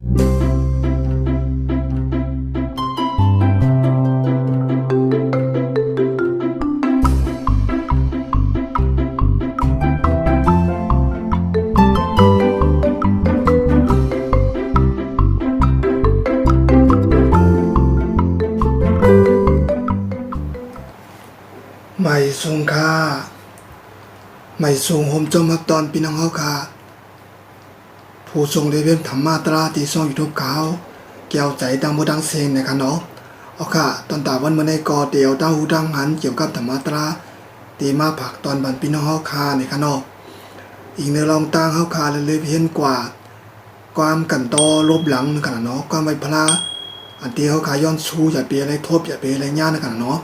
ไม่สูงค่าไม่สูงโฮมจมฮักตอนพี่น้องเขาค่ะผู้ทรงได้เวียนธรรมาตราที่ซ่องอยู่ทุกเขาเกี่ยวใจดังบ่ดังเซงนะคะเนาะเอาค่ะตอนตาวันเมื่อในกอเดียวตั้งหูดังหันเกี่ยวกับธรรมาตราตีมาผักตอนบันพี่น้องเขาค่ะนะคะเนาะอีกในรองตั้งเขาค่ะเลยเพี้ยนกว่าความกันต่อลบหลังนะคะเนาะความไว้พระอันที่เขาค่ะย้อนชูอย่าเปียอะไรทบอย่าเปียอะไรย่านะคะเนาะ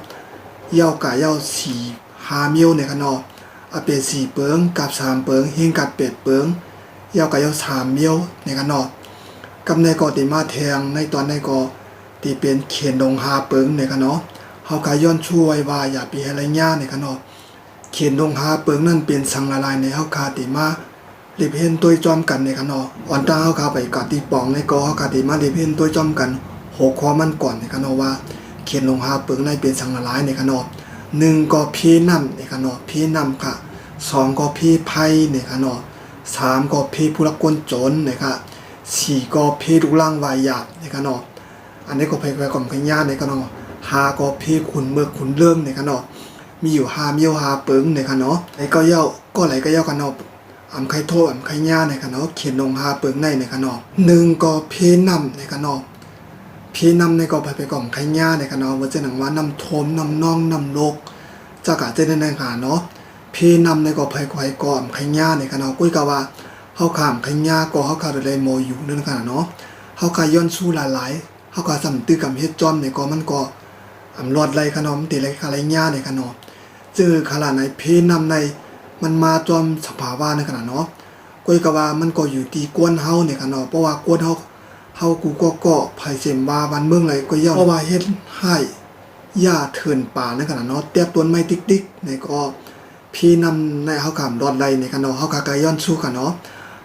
เย้ากะเย้าสี่หาเมียวในกันเนาะเอาเป็ดสี่เปิงกับสามเปิงเฮงกับเป็ดเปิงเย้ากะเย้าสามเมียวในกันเนาะกับในกอติมาแทงในตอนในกอที่เป็นเขียนดงหาเปิงในกันเนาะเฮากะย้อนช่วยว่าอย่าไปอะไรย่าในกันเนาะเขียนดงหาเปิงนั่นเป็นสังละลายในเฮาคาติมาเรียบเห็นตัวจอมกันในกันเนาะอ่อนตาเฮาคาไปกะติปองในกอเฮาคาติมาเรียบเห็นตัวจอมกันหกข้อมันก่อนในกันเนาะว่าเขียนลงหาเปิงในเป็นสังละลายในกันเนาะหนึ่งก็พี่นำในกันเนาะพี่นำค่ะสองก็พี่ไพ่ในกันเนาะสามก็พี่ผู้ละกนจนนะคะสี่ก็พี่ทุกล่างวายหยาบในกันเนาะอันนี้ก็ไปกล่อมขย่าในกันเนาะห้าก็พี่ขุนเมือกขุนเรื่องในกันเนาะมีอยู่ห้าเมียวห้าเปิงในกันเนาะไหลก็เย้าก็ไหลก็เย้ากันเนาะอ่ำไข่โทอ่ำไข่ย่าในกันเนาะเขียนลงหาเปิงในกันเนาะหนึ่งก็พี่นำในกันเนาะพี่นำในก็ไปกล่อมไข่ย่าในกันเนาะว่าจะหนังว่านำโทมนำน้องนำโลกจากอาจจะในหาเนาะพี่นำในก็ไปไข่ก่อมไข่ย่าในกันเนาะกุ้ยกะว่าเฮาขามไข่ย่าก็เฮาคาเลยโมอยู่นั่นกันเนาะเฮาคาย้อนสู้หลายๆเฮาคาสำตื้อกับเฮ็ดจอมในก็มันก็อำรอดไรขนมติไรคาไรย่าในกันเนาะจื้อขนาดไหนพี่นำในมันมาจอมสภาวะในขนาดเนาะกุ้ยกะว่ามันก็อยู่ที่กวนเฮาในกันเนาะเพราะว่ากวนเฮากูก็ไผเสมว่าบ้านเมืองไรก็ย่อเพราะว่าเฮ็ดให้ย่าเถินป่าในขนาดเนาะเตียบต้นไม้ติ๊กๆในก็พี่นำในเฮาขามรอดไรในกันเนาะเฮากะย้อนสู้กันเนาะ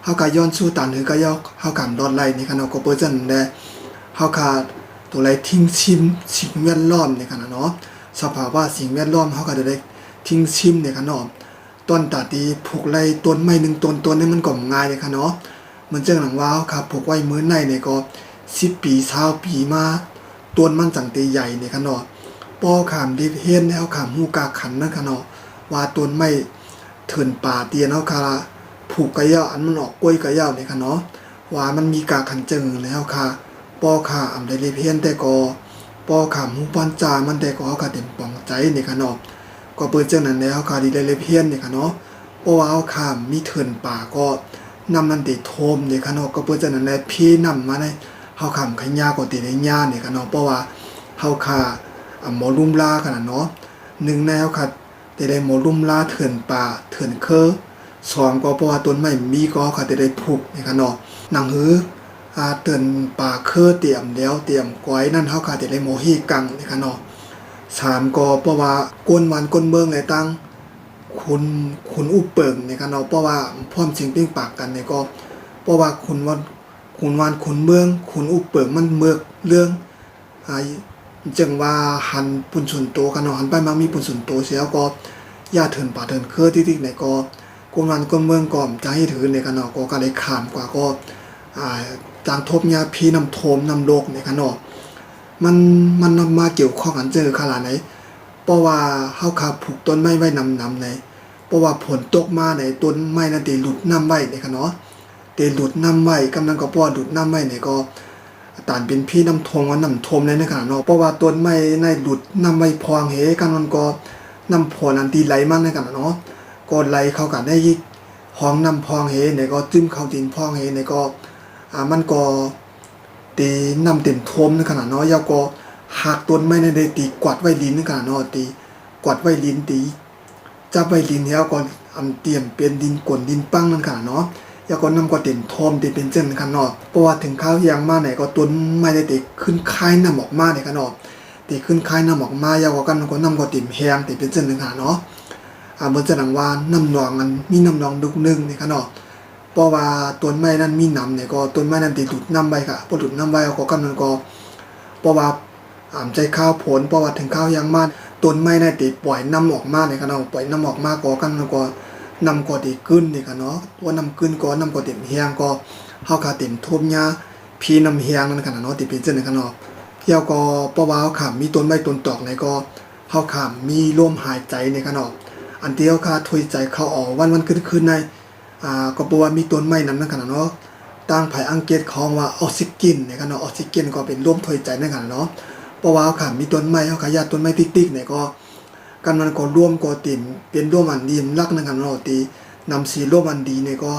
เฮากะย้อนสู้ตันหือกะย่อเฮาขามรอดไรในกันเนาะก็เปิ้นจั่นแดเฮาคาตัวไรทิ้งชิมสิ่งแวดล้อมในกันเนาะสภาวะสิ่งแวดล้อมเฮาก็ได้ทิ้งชิมในกันเนาะต้นตาดีผูกไรต้นไม้1ต้นนี้มันก็ง่ายในกันเนาะเหมือนจังหลังว่าเฮาคาผูกไว้มื้อในเนี่ยก็10ปี20ปีมาต้นมันจังเตใหญ่ในกันเนาะป้อขามดิเฮ็ดแล้วขามฮู้กาขันนั่นกันเนาะว่าต้นไม้เถินป่าเตียนเฮาคาผูกกะยาวอันมันออกกล้วยกะยาวในกันเนาะว่ามันมีกาขันจึงแล้วค่ะป้อขาอำได้เลเพียนแต่ก็ป้อขามฮู้ปานจามันแต่ก็เฮาคาเต็มปองใจในกันเนาะก็เปิ้นจังนั้นแล้วเฮาคาดีได้เลเพียนในกันเนาะเพราะว่าเฮาขามมีเถินป่าก็นำนั้นติโทมในกันเนาะก็เปิ้นจังนั้นแหละพี่นำมาในเฮาขามขญาก็ติได้ญาในกันเนาะเพราะว่าเฮาคาหมอลุ่มลากันเนาะ1ในเฮาคาได้หมอลุ่มลาเถินป่าเถินเคอสองก็เพราะว่าต้นไม้มีก็เฮาคาได้ผูกในกันเนาะหนังหือเตือนป่าเคอเตรียมแล้วเตรียมก้อยนั่นเฮาคาได้โมฮีกังในกันเนาะ3ก็เพราะว่าก้นวันก้นเมืองไหนตั้งคุณอุเปิงในกันเนาะเพราะว่าพร้อมสิงปิ้งปากกันในก็เพราะว่าคุณวันคุณเมืองคุณอุเปิงมันเมือกเรื่องจึงว่าหันปุ่นส่วนโตกันเนาะหันไปมามีปุ่นส่วนโตเสียก็ย่าเถินป่าเถินเคอที่ไหนก็ก้นวันก้นเมืองก็จะให้ถือในกันเนาะก็เลยขามกว่าก็จางทบยาพีนำโทมนำโลกในกันเนาะมันนำมาเกี่ยวข้องกันเจอขนาดไหนเพราะว่าเฮาคาผูกต้นไม้ไว้นำในเพราะว่าฝนตกมาในต้นไม้นั้นได้หลุดน้ำไว้ในกันเนาะได้หลุดน้ำไว้กำลังก็เพราะหลุดน้ำไว้ในก็ตานเป็นพี่น้ำทงว่าน้ำทมในขนาดเนาะเพราะว่าต้นไม้ในหลุดน้ำไว้พองเหกันมันก็น้ำพอนันตีไหลมันในกันเนาะก็ไหลเข้ากันได้อีกห้องน้ำพองเหในก็จึ้มเข้าดินพองเหในก็มันก็ตีน้ำเต็มทมในขนาดเนาะยาวก็หากต้นไม้ในได้ตีกวาดไว้ลิ้นในขนาดเนาะตีกวาดไว้ลิ้นตีจับไว้ลิ้นแล้วก็เตรียมเป็นดินกลดินปั้งนั่นขนาดเนาะยาวก็นำก็เต็มทมตีเป็นเส้นในขนาดเนาะเพราะว่าถึงข้าวยังมาไหนก็ต้นไม้ได้ตีขึ้นคายน้ำออกมาในขนาดเนาะตีขึ้นคายน้ำออกมายาวก็นำก็เต็มแห้งตีเป็นเส้นในขนาดเนาะเหมือนจะหนังว่าน้ำนองมีน้ำนองดุกนึงในขนาด เพราะว่าต้นไม้นั้นมีน้ำเนี่ยก็ต้นไม้นั้นติดดูดน้ำไว้ค่ะพอดูดน้ำไว้ก็กำนันก็เพราะว่าใจข้าวผลเพราะว่าถึงข้าวยังมากต้นไม้นั้นติดปล่อยน้ำออกมาเนี่ยค่ะเนาะปล่อยน้ำออกมาก็กำนันก็นำก็ติดขึ้นเนี่ยค่ะเนาะว่าน้ำขึ้นก็น้ำก็ติดเฮียงก็เฮาค่ะติดทุ่มหญ้าพี่น้ำเฮียงนั่นค่ะเนาะติดเป็นเส้นเนี่ยค่ะเนาะเกี่ยวก็เพราะว่าเฮาค่ะมีต้นไม้ต้นตอกเนี่ยก็เฮาค่ะมีลมหายใจเนี่ยค่ะเนาะอันเดียวค่ะถุยใจเข้าออกวันขึ้นในก็บอกว่ามีต้นไม้นั้นนั่นค่ะเนาะตั้งภายอังกฤษของว่าออกซิเจนเนี่ยค่ะเนาะออกซิเจนก็เป็นลมถุยใจนั่นค่ะเนาะเพราะว่าเฮาค่ะมีต้นไม้เฮาค่ะญาติต้นไม้ติ๊กๆเนี่ยก็กันมันก็ร่วมก็ติ่มเป็นร่วมอันดีรักนั่นค่ะเนาะตีนำสีร่วมอันดีเนี่ยก็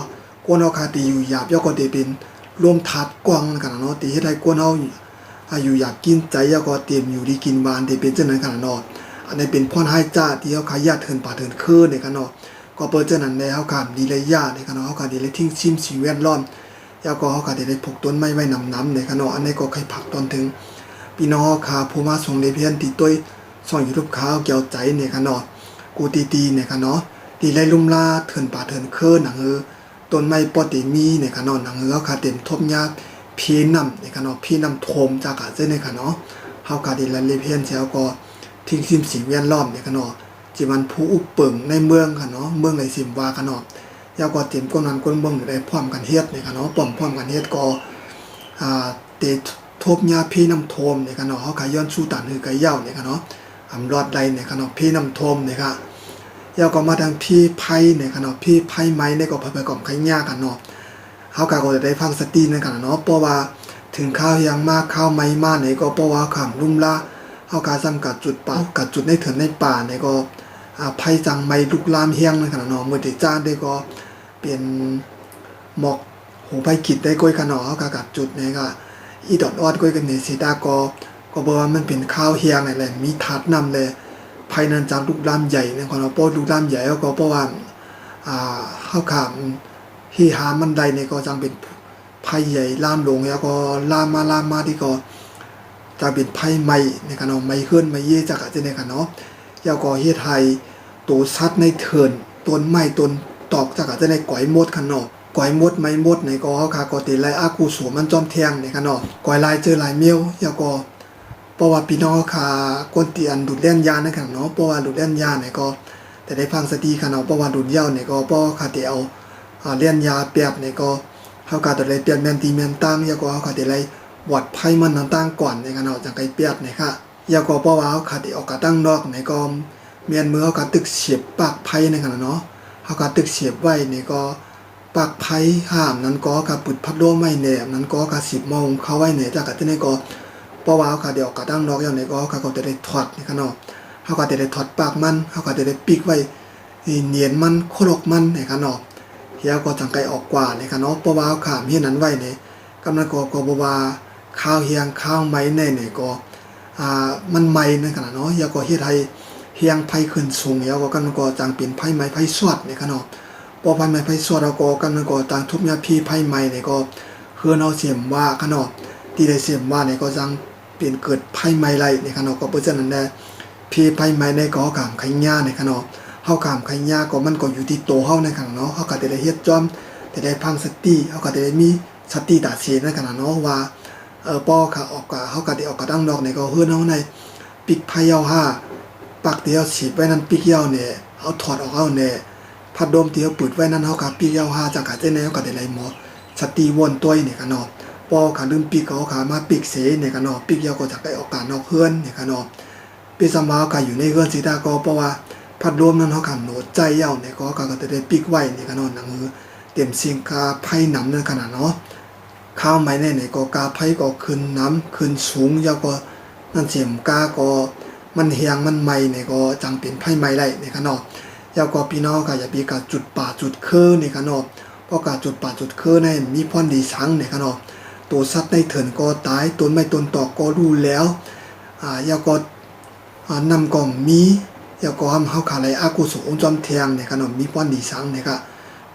กวนเฮาค่ะตีอยู่หยาบย่อก็ตีเป็นร่วมทัดกว้างนั่นค่ะเนาะตีเฮ็ดให้กวนเฮาอยู่อยากกินใจย่อก็เตรียมอยู่ดีกินหวานที่เป็นจังนั้นค่ะเนาะอันนี้เป็นพ่อนให้จ้าที่เฮาค่ะญาติเถินป่าเถินคือเนี่ยค่ะเนาะก็เปิ้นจังนั้นแล้วเฮาค่ะดีเลยญาติเนี่ยค่ะเนาะเฮาค่ะดีเลยทิ้งชิมสิ่งแวดล้อมแล้วก็เฮาค่ะได้ปลูกต้นไม้ไว้นำเนี่ยค่ะเนาะอันนี้ก็ใครผักตอนถึงพี่น้องค่ะผู้มาส่งเลเพียนติต้วยส่องยูทูบข่าวเกี่ยวใจเนี่ยค่ะเนาะกูตีเนี่ยค่ะเนาะตีไล่ลุ่มลาเถินป่าเถินคือหนังต้นไม้ปอติมีเนี่ยค่ะเนาะหนังเฮาค่ะเต็มทบยาพี่นำเนี่ยค่ะเนาะพี่นำโทมจากอาเจเนี่ยค่ะเนาะเฮาค่ะดีไล่เลเพียนเสียก็ทิ้งชิมสิ่งแวดล้อมเนี่ยค่ะเนาะจิมันผู้อุปเปิงในเมืองค่ะเนาะเมืองไหนสิมว่าค่ะเนาะยาวก็เต็มก้นนั้นก้นเมืองได้พร้อมกันเฮ็ดเนี่ยค่ะเนาะพร้อมกันเฮ็ดก็เตทบยาพี่น้ำโทมเนี่ยค่ะเนาะเฮาค่ะย้อนสู่ตันหือไกเหย้าเนี่ยค่ะเนาะอำรอดใดเนี่ยค่ะเนาะพี่น้ำโทมเนี่ยค่ะยาวก็มาทางพี่ไผ่เนี่ยค่ะเนาะพี่ไผ่ไม้เนี่ยก็ไปก่อมไข่ยากันเนาะเฮาก็ได้ฟังสตินั่นกันเนาะเพราะว่าถึงข้าวยังมากข้าวไม้มาเนี่ยก็เพราะว่าข้ามลุ่มละเฮาก็จำกัดจุดป่ากัดจุดในเถินในป่าเนี่ยก็ไผ่จังไม้ลุกลามเฮียงนั่นกันเนาะมื้อที่จ้าได้ก็เป็นหมอกหูไผ่ขิดได้ก้อยกันเนาะเฮาก็กัดจุดเนี่ยก็อีดอดออดก้อยกันนี่สิตาก็บอกว่ามันเป็นข้าวเฮียงนั่นแหละมีถาดนำเลยไผ่นั้นจากลุกลามใหญ่เนี่ยก็เนาะเพราะลุกลามใหญ่ก็เพราะว่าเฮาข้ามที่หามันใดเนี่ยก็จังเป็นไผ่ใหญ่ลามลงแล้วก็ลามมาที่ก็จะเป็นไผ่ใหม่ในกันเนาะไม่ขึ้นไม่เย่จากอาจจะในกันเนาะแล้วก็เฮ็ดให้ตัวสัตว์ในเถินต้นไม้ต้นตอกจากอาจจะในก๋อยมดกันเนาะก๋อยมดไม้มดในก็เฮาค่ะก็ติไลอากูสูมันจอมแทงในกันเนาะก๋อยลายเจอลายเมียวแล้วก็เพราะว่าพี่น้องค่ะคนที่อันดูดเล่นยาในกันเนาะเพราะว่าดูดเล่นยาเนี่ยก็แต่ได้ฟังสติกันเนาะเพราะว่าดูดเหย้าเนี่ยก็เพราะค่ะที่เอาเลียนยาเปียบเนี่ยก็เฮาก็ได้เปลี่ยนแม่นตีแม่นตั้งแล้วก็เฮาก็ได้วัดไพ่มันต่างๆก่อนในกันเนาะจังไกเปียบเนี่ยค่ะแล้วก็เพราะว่าเฮาก็ได้ออกกระตั้งนอกในก็เมียนมือเฮาก็ตึกเสียบปากไพ่ในกันเนาะเฮาก็ตึกเสียบไว้นี่ก็ปากไพ่ห้ามนั้นก็กับปุดพัดโลไม้แหนมนั้นก็กับ10โมงเข้าไว้เนี่ยจากกันนี่ก็เพราะว่าเฮาก็ได้ออกกระตั้งนอกอย่างนี้ก็เขาก็ได้ถอดในกันเนาะเฮาก็ได้ถอดปากมันเฮาก็ได้ปิกไว้เนียนมันโคลกมันในกันเนาะแล้วก็จังไกออกกว่าในกันเนาะเพราะว่าเฮาขามเฮียนั้นไว้เนี่ยกำลังก็บ่ว่าข้าวเฮียงข้าวไม้แน่เนี่ยก็มันไม้ในกันเนาะแล้วก็เฮ็ดให้เฮียงไผขึ้นสูงแล้วก็กันก็จังเป็นไผไม้ไผสวดในกันเนาะพอไผไม้ไผสวดแล้วก็กันก็ต่างทุบยาพี่ไผไม้เนี่ยก็คือเฮาเสียมว่ากันเนาะที่ได้เสียมว่าเนี่ยก็จังเป็นเกิดไผไม้ไรในกันเนาะก็เพราะฉะนั้นแหละพี่ไผไม้ในก็ขามไข่ยาในกันเนาะเฮาขามไข่ยาก็มันก็อยู่ที่โตเฮาในกันเนาะเฮาก็ได้เฮ็ดจอมได้พังสติเฮาก็ได้มีสติตาสีในกันเนาะว่าป้อค่ะออกกะเฮาก็ได้ออกกระดังดอกในก็เฮือนเฮาในปิกไผเยา5ปักเดียวฉีดไว้นั้นปิกเยาเนี่ยเอาถอดออกเอาเนี่ยพัดลมที่เฮาเปิดไว้นั้นเฮาก็ปิกเยา5จังกะเจแนวก็ได้ไหลหมอสติวนตัวนี่กันเนาะป้อค่ะลืมปิกเขาขามาปิกเสเนี่ยกันเนาะปิกเยาก็จะได้ออกกานอกเฮือนเนี่ยกันเนาะปีสมาก็อยู่ในเฮือนสิตาก็เพราะว่าพัดลมนั้นเฮาก็โหนดใจเยาเนี่ยก็ได้ปิกไว้เนี่ยกันเนาะหนังเต็มสิงกาไผน้ำนั่นขนาดเนาะข้าวไม้ในก็กาไผก็ขึ้นน้ำขึ้นสูงยาวก็นั่นเสียมกาก็มันเฮียงมันไม้เนี่ยก็จังเป็นไผไม้ได้เนี่ยกันเนาะยาวก็พี่น้องก็อย่าปีกาจุดป่าจุดคือเนี่ยกันเนาะเพราะกาจุดป่าจุดคือในมีพรดีสังเนี่ยกันเนาะตัวสัตว์ในเถินก็ตายต้นไม้ต้นตอกก็รู้แล้วยาวก็นำก็มียาวก็เฮาขาไหลอากุศลจอมเทียงเนี่ยกันเนาะมีพรดีสังเนี่ย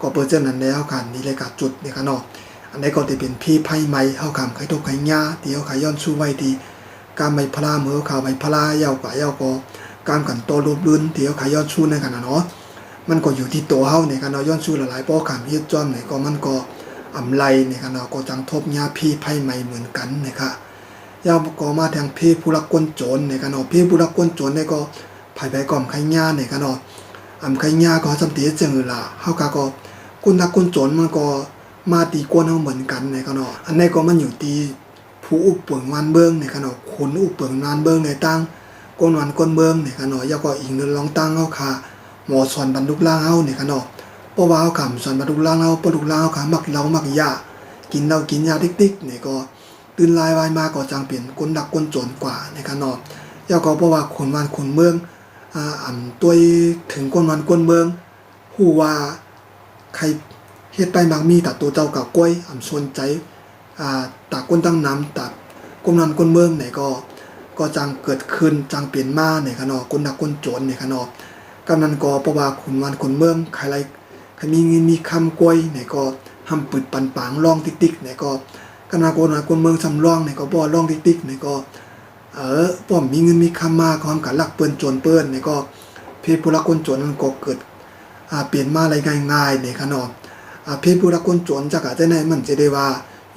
ก็เปิดเจอนั้นแล้วกันนี่เลยกะจุดเนี่ยกันเนาะอันนี้ก็จะเป็นพี่ไพ่ไม้เฮาขามไข่ตกไข่ยาที่เฮาขย้อนสู้ไว้ที่การไม้พลามือข่าวไม้พลาเยาวกว่าเยาวก็การกันโตรูปลื่นที่เฮาขย้อนสู้ในกันเนาะ มันก็อยู่ที่ตัวเฮาในกันเนาะย้อนสู้หลายๆป้อขามเฮ็ดจ้อมเนี่ยก็มันก็อำไลในกันเนาะก็จังทบยาพี่ไผใหม่เหมือนกันนะครับยาวก็มาทางเพศผู้รักคนโจรในกันเนาะเพศผู้รักคนโจรเนี่ยก็ไผก่อมไขญาในกันเนาะไขญาก็จำติจังล่ะเฮาก็คนรักคนโจรมันก็มาตีกวนเฮาเหมือนกันในกันเนาะอันนี้ก็มันอยู่ที่ผู้อุปเปิงวานเบิ่งในกันเนาะคนอุปเปิงวานเบิ่งในตั้งก้นวันก้นเบิ่งในกันเนาะยาวก็อีกนึงลองตั้งเฮาค่ะหมอสอนบรรลุล่างเฮาในกันเนาะเพราะว่าเฮาขำสอนบรรลุล่างเฮาบรรลุล่างเฮาค่ะมักเหล้ามักยากินเหล้ากินยาติ๊กๆนี่ก็ตื่นลายวายมาก็จังเปลี่ยนคนดักคนโจรกว่าในกันเนาะยาวก็เพราะว่าคนวันคนเมืองตัวถึงคนวันคนเมืองฮู้ว่าใครเฮ็ดไปมักมีแต่ตัวเจ้ากับก้อยสนใจตาคนตั้งน้ำตัดคนนั้นคนเมืองไหนก็จังเกิดขึ้นจังเปลี่ยนมาในกันเนาะคนดักคนโจรในกันเนาะกำนันก็เพราะว่าคนวันคนเมืองใครมีเงินมีคำกล้วยไหนก็ทำปืดปันปางล่องติ๊กๆไหนก็กำนันคนเมืองสำรองไหนก็บ่ล่องติ๊กๆไหนก็ป้อมมีเงินมีคำมาความกันลักเปิ้นโจรเปิ้นไหนก็เพศผู้รักคนโจรนั้นก็เกิดเปลี่ยนมาอะไรง่ายๆในขนาดเพศผู้รักคนโจรจักอาจจะไหนมันจะได้ว่า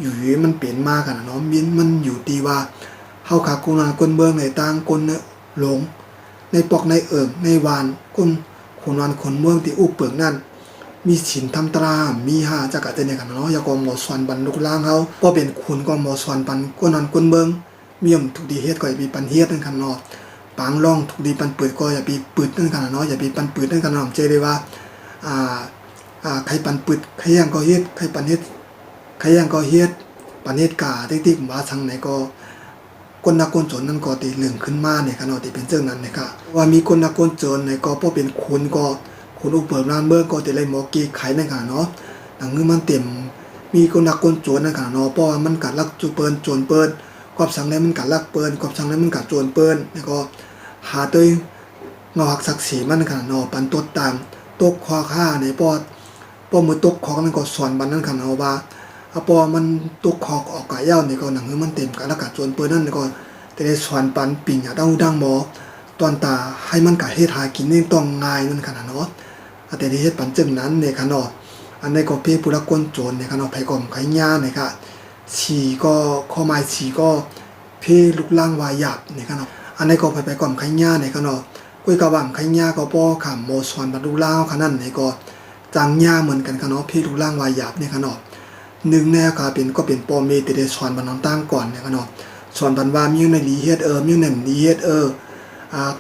อยู่มันเปลี่ยนมากันเนาะมันอยู่ที่ว่าเฮาขาคนเมืองในต่างคนหลงในปอกในในวานคนวันคนเมืองที่อุปเปิงนั่นมีฉินทำตรามีหาจักอาจจะเนี่ยกันเนาะอย่าก็หมอสอนบรรลุล่างเฮาก็เป็นคุณก็หมอสอนปันคนวันคนเมืองเมี่ยมทุกดีเฮ็ดก็อย่าไปปันเฮ็ดนั่นกันเนาะปางร่องทุกดีปันเปิดก็อย่าไปเปิดนั่นกันเนาะอย่าไปปันเปิดนั่นกันเนาะเจได้ว่าใครปันเปิดใครย่างก็เฮ็ดใครปันเฮ็ดใครย่างก็เฮ็ดปันเฮ็ดกาติ๊กๆว่าทางไหนก็คนนักคนโจรนั้นก็ตีเหลืองขึ้นมาเนี่ยกันเนาะที่เป็นเจ้านั้นนะครับว่ามีคนนักคนโจรเนี่ยก็เพราะเป็นคนก็คนอุปเปิงร้านเบอร์ก็ตีเลยหมอกีขายนั่นกันเนาะหนังเงินมันเต็มมีคนนักคนโจรนั่นกันเนาะเพราะว่ามันกัดลักจูเปิ้นโจรเปิ้นกอบสังแล้วมันกัดลักเปิ้นกอบสังแล้วมันกัดโจรเปิ้นแล้วก็หาตัวเงาหักศักดิ์ศรีมันกันเนาะปันตัวตามตกคอฆ่าในป้อมือตกคอนั่นก็สอนบันนั่นกันเนาะว่าพอมันตกคอออกกะยาวนี่ก็หนังมันเต็มกันแล้วกัดโจรเปิ้นนั่นก็แต่ได้สอนปันปิ่งอ่ะดังหมอตอนตาให้มันกะเฮ็ดหากินนี่ต้องง่ายนั่นกันเนาะแต่ที่เฮ็ดปันจึงนั้นเนี่ยกันเนาะอันนี้ก็เพศผู้รักคนโจรเนี่ยกันเนาะไผก่อมไขญาเนี่ยค่ะฉีก็ข้อหมายฉีก็เพศลุกล่างวายหยาบเนี่ยกันเนาะอันนี้ก็ไปก่อมไขญาเนี่ยกันเนาะกุ้ยกะว่ำไขญาก็ป้อขำโมสอนบรรลุล่างขนาดเนี่ยก็จังญาเหมือนกันกันเนาะเพศลุกล่างวายหยาบเนี่ยกันเนาะหนึ่งแน่ก็เป็นปอเมติได้สอนบรรนตั้งก่อนเนี่ยกันเนาะสอนบรรว่ามีในลีเฮ็ดมีในลีเฮ็ด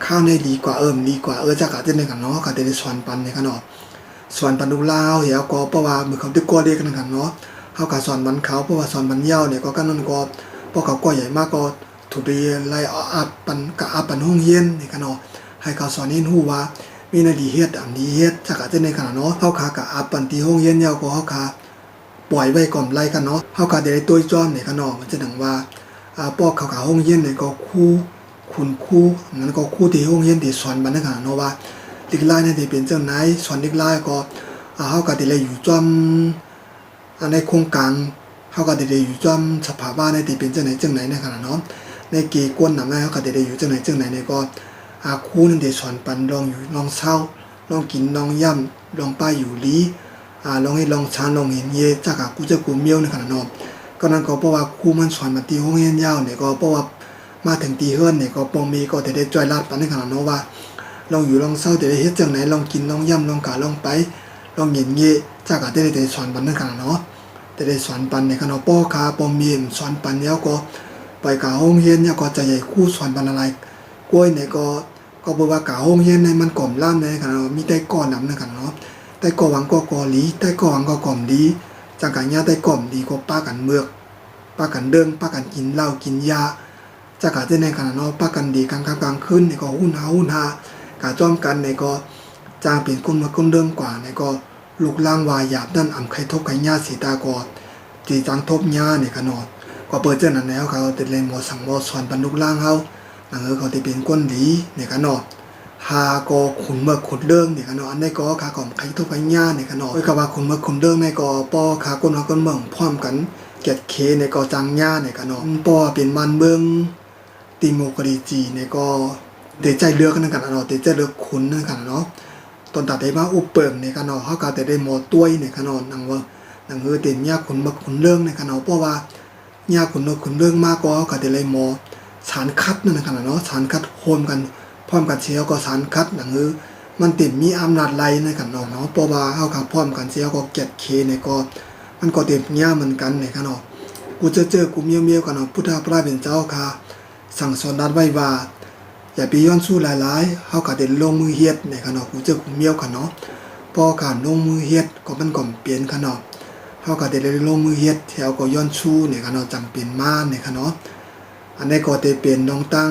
ข้าวในลีกว่าลีกว่าจักอาจจะในกันเนาะก็ได้สอนปันเนี่ยกันเนาะสอนปันดูลาวเหี่ยวก็เพราะว่ามือเขาตึกก็เรียกกันกันเนาะเฮาก็สอนบันเขาเพราะว่าสอนบันยาวเนี่ยก็กันนั่นก็เพราะเขาก็ใหญ่มากก็ถูกดีไล่อัพปันกะอัพปันห้องเย็นนี่กันเนาะให้เขาสอนให้ฮู้ว่ามีในลีเฮ็ดลีเฮ็ดจักอาจจะในกันเนาะเฮาขากะอัพปันที่ห้องเย็นยาวก็เฮาขาปล่อยไว้ก่อนไล่กันเนาะเฮาก็ได้ตัวจ้อมนี่กันเนาะมันจะดังว่าปอกเขาห้องเย็นเนี่ยก็คุณครูนั้นก็ครูที่ห้องเย็นที่สอนบันนั่นกันเนาะว่าเด็กไล่เนี่ยที่เป็นเจ้านายสอนเด็กไล่ก็เฮาก็ได้เลยอยู่จ้อมในโครงการเฮาก็ได้อยู่จ้อมสภาบ้านในที่เป็นเจ้าไหนในขณะเนาะในเกกวนนำเฮาก็ได้อยู่เจ้าไหนเนี่ยก็ครูนั่นได้สอนปันลองอยู่ลองเศร้าลองกินลองย่ำลองป้าอยู่ลีลองให้ลองชานลองเห็นเยจักกูจะกูเมียวในขณะเนาะก็นั้นก็เพราะว่าครูมันสอนมาตีห้องเรียนยาวเนี่ยก็เพราะว่ามาถึงตีเฮิรนเนี่ยก็ปองมีก็ได้จอยลาดปันในขณะเนาะว่าลองอยู่ลองเศร้าได้เฮ็ดจังไหนลองกินลองย่ำลองกะลองไปลองเห็นเยจักก็ได้สอนปันในขณะเนาะได้สอนปันในขณะป้อคาปองมีสอนปันแล้วก็ไปกะห้องเรียนเนี่ยก็จะใหญ่คู่สอนปันอะไรกล้วยเนี่ยก็บอกว่ากะห้องเรียนในมันกล่อมล่ามในขณะมีได้ก้อนนำในขณะเนาะได้ก่อหวังก็ก่อหลีได้ก่อหวังก็ก่อมดีจังกะญาได้ก่อมดีก็ป้ากันเมือกป้ากันเดิงป้ากันกินเหล้ากินยาจักกะจะในขณะเนาะป้ากันดีกลางคืนนี่ก็หุ้นหากะจ้อมกันนี่ก็จางเป็นคนมาคนเดิมกว่านี่ก็ลูกล่างวายหยาบนั่นอ่ำไข่ทบไข่ญาสีตากอดตีจังทบญานี่ขนาดก็เปิดเจ้านั้นแล้วเขาติดเลยหมอสั่งหมอสอนบรรลุล่างเฮาเขาที่เป็นก้นดีนี่ขนาดหาก็ขุนเมื่อขุนเรื่องนี่กันเนาะอันนี้ก็ขาก่อมไข่ทุกไข่ย่านี่กันเนาะไว้กับว่าขุนเมื่อขุนเรื่องในก็ป้อขาก้นหัวก้นเมืองพร้อมกันเกียดเคในก็จังย่านี่กันเนาะป้อเป็นมันเบิ่งติโมกรีจีในก็เตใจเลือกนั่นกันเนาะเตใจเลือกขุนนั่นกันเนาะ ตอนตัดได้มาอุปเปิงในกันเนาะเฮาก็ได้หมอต้วยในกันเนาะนังว่านังเต็มยาขุนบักขุนเรื่องในกันเนาะเพราะว่ายาขุนนกขุนเรื่องมากก็เฮาก็ได้หมอสารคัดนั่นกันเนาะสารคัดโฮมกันพร้อมกันเสียก็สารคัดนังมันเต็มมีอำนาจไล่ในกันเนาะเพราะว่าเฮาก็พร้อมกันเสียก็เก็บเคในก็มันก็เต็มยาเหมือนกันในกันเนาะกูเจอกูเมียวกันเนาะพุทธพระเป็นเจ้าค่ะสั่งสอนดัดไว้ว่าอย่าไปย้อนสู้หลายๆเฮาก็ได้ลงมือเฮ็ดในกันเนาะกูเจอกูเมียวกันเนาะพอการลงมือเฮ็ดก็มันก็เปลี่ยนกันเนาะเฮาก็ได้ลงมือเฮ็ดแถวก็ย้อนสู้ในกันเนาะจำเป็นมาในกันเนาะอันนี้ก็ได้เป็นน้องตั้ง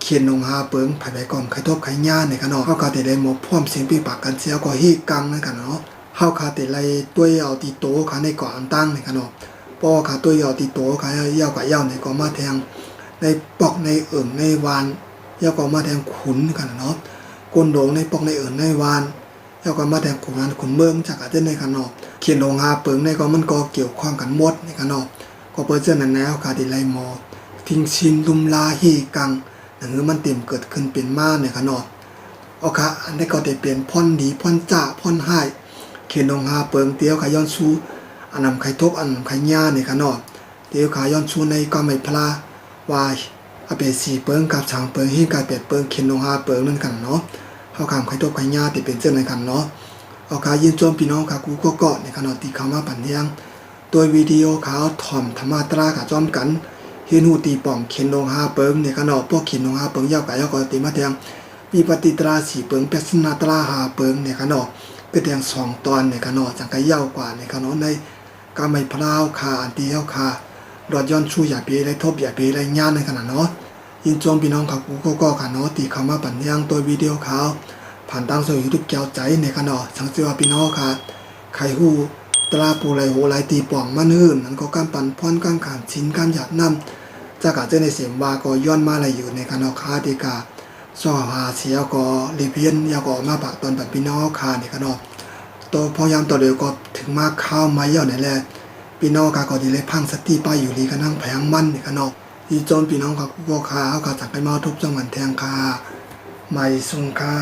เขียนลงหาเปิงภายในก่อนใครทบใครย่าในกันเนาะเฮาก็ได้หมอพร้อมเสียงปีปากกันเสียก็ฮีกังในกันเนาะเฮาก็ได้ไล่ตัวเอาตีโตค่ะในก่อนตั้งในกันเนาะพอค่ะตัวเอาตีโตค่ะยาวกับยาวในก็มาแทงในปอกในในวานยาวก็มาแทงขุนกันเนาะกนโดงในปอกในในวานยาวก็มาแทงขุนวานขุนเมืองจากอาจจะในกันเนาะเขียนลงหาเปิงในก็มันก็เกี่ยวข้องกันหมดในกันเนาะก็เปิดเส้นนั้นแล้วค่ะได้ไล่หมอทิ้งชินลุมลาฮีกังหรือมันเต็มเกิดขึ้นเป็นมาในกันเนาะเอาค่ะอันนี้ก็ได้เปลี่ยนพ่อนดีพ่อนจ่าพ่อนหายเขียนลงหาเปิงเตียวขย้อนสู้อันนำไข่ทบอันนำไข่ย่าในกันเนาะเตียวขาย้อนสู้ในก็ไม่พลาวายอาเปสีเปิงกับฉางเปิงฮีกายเป็ดเปิงเขียนลงหาเปิงนั่นกันเนาะเขาขามไข่ทบไข่ย่าที่เป็นเจ้าในกันเนาะเอาค่ะยินจมพี่น้องค่ะกูก็เกาะในกันเนาะตีเข้ามาปั่นเนียงตัววิดีโอขาวถ่อมธรรมาตรากับจอมกันเฮียนหูตีป่องเขียนลงหาเปิงในกันเนาะพวกเขียนลงหาเปิงยาวกับยาวก็ตีมาแทงมีปฏิตราสีเปิงเป็ดสนาตราหาเปิงในกันเนาะก็แทง2 ตอนในกันเนาะจังก็ยาวกว่าในกันเนาะในก็ไม่พลาวคาอันเดียวคารอดย้อนชูอย่าเปียไรทบอย่าเปียไรย่านในขนาดเนาะยินจมพี่น้องกับกูก็ค่ะเนาะตีเข้ามาปั่นยังตัววิดีโอข่าวผ่านทางโซเชียลทุกแก้วใจในขนาดสังเกตว่าพี่น้องค่ะไข่หูตราปูไรโหไรตีป่องมันหื่นนั้นก็การปั่นพรการขานชิ้นการหยาดน้ำจากอาจจะในเสียงว่าก็ย้อนมาอะไรอยู่ในขนาดคาติกาสอหาเสียก็รีเพียนยาก็มาปากตอนแบบพี่น้องค่ะในขนาดตัวพยายามต่อเดียวก็ถึงมาข้าวมาเย่าไหนแหละพี่น้องก็ดีเลยพังสติไปอยู่ลีกันนั่งแผงมันนี่กันเนาะอีจนพี่น้องก็กูก็คาเขาก็จักไปมาทุบจังหวัดแทงคาไม่สุงคา